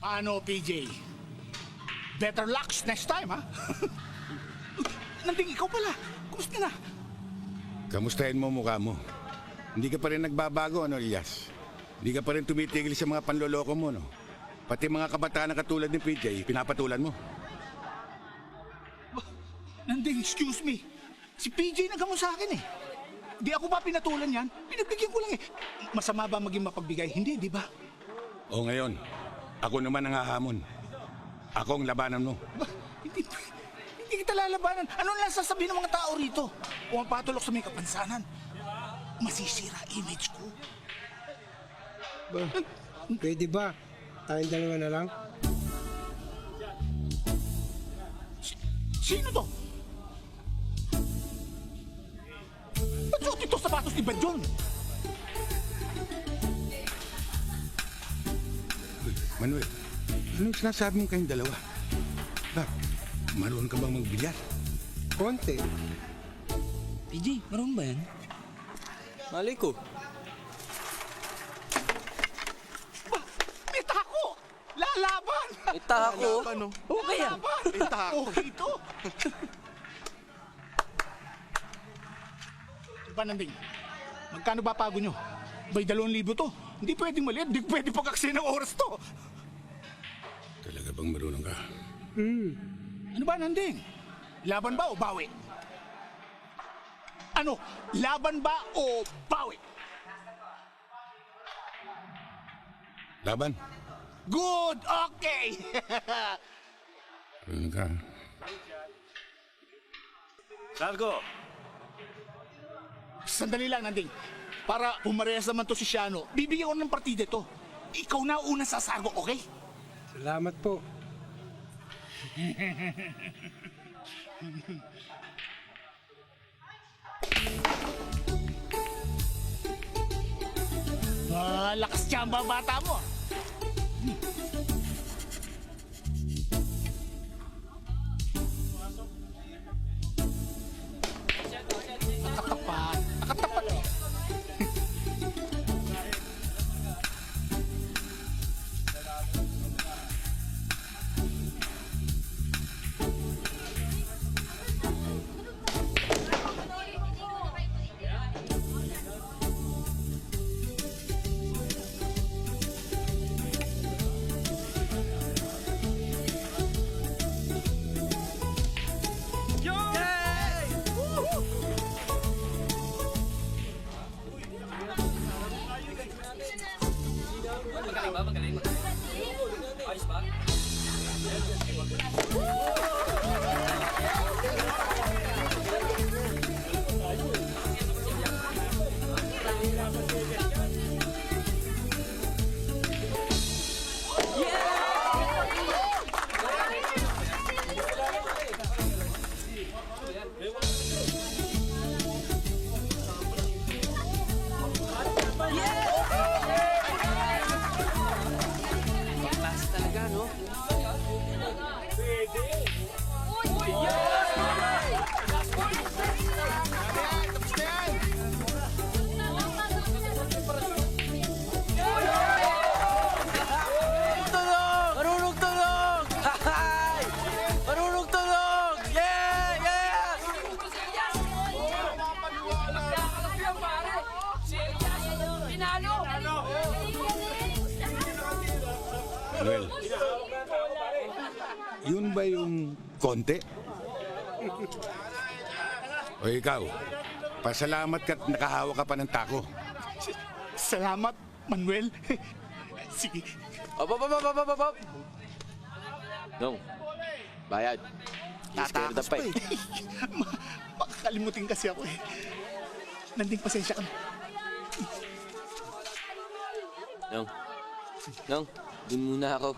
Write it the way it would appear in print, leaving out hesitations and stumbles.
Ano, PJ? Better luck next time, ha? Nanding, ikaw pala. Kumusta na? Kamustahin mo mukha mo. Hindi ka pa rin nagbabago, ano, Elias? Hindi ka pa rin tumitigil sa mga panloloko mo, no? Pati mga kabataan na katulad ni PJ, pinapatulan mo. Nanding, excuse me. Si PJ nagamo sa akin, eh. Di ako ba pinatulan yan? Pinagbigyan ko lang, eh. Masama ba maging mapagbigay? Hindi, di ba? O ngayon, ako naman ang hahamon. Ako ang labanan mo. Hindi kita lalabanan. Ano lang sasabihin ng mga tao rito? Pumapatulok sa may kapansanan. Masisira image ko. Ba, pwede ba? Tayong dalawa na lang? Sino to? Ba't suot ito sapatos ni Badyon? Manuel, anong sinasabi mo kayong dalawa? Bak, marunong ka bang magbilyar? Konti. PJ, marunong ba yan? Malay ko. May tako! Lalaban! Ita ako. Okay yan. Lalaban! May tako! Okay ito! Pananding, magkano ba pago nyo? Bay 2,000 to. Hindi pwedeng maliit, hindi pwedeng pagkaksi ng oras to. Talaga bang marunong ka? Ano ba, Nanding? Laban ba o bawi? Ano? Laban ba o bawi? Laban? Good! Okay! Marunong ka. Sargo! Sandali lang, Nanding. Para pumarehas naman to si Shiano, bibigyan ko ng partida to. Ikaw na una sa sargo, okay? Salamat po. Lakas tsamba bata mo. Nakatapat. Nakatapat eh. Klase talaga, no? Marunong tulog! Hay! Marunong tulog! Yeah! Yeah! Manuel, yun ba yung konti? O ikaw, pasalamat ka't nakahawa ka pa ng tako. Salamat, Manuel. Sige. Op, op, op, op, op, op, op. Nong, bayad. Iskaya Tatakas pa pa eh. Makakalimutin kasi ako eh. Nanding pasensya ka na. Nong, dun muna ako.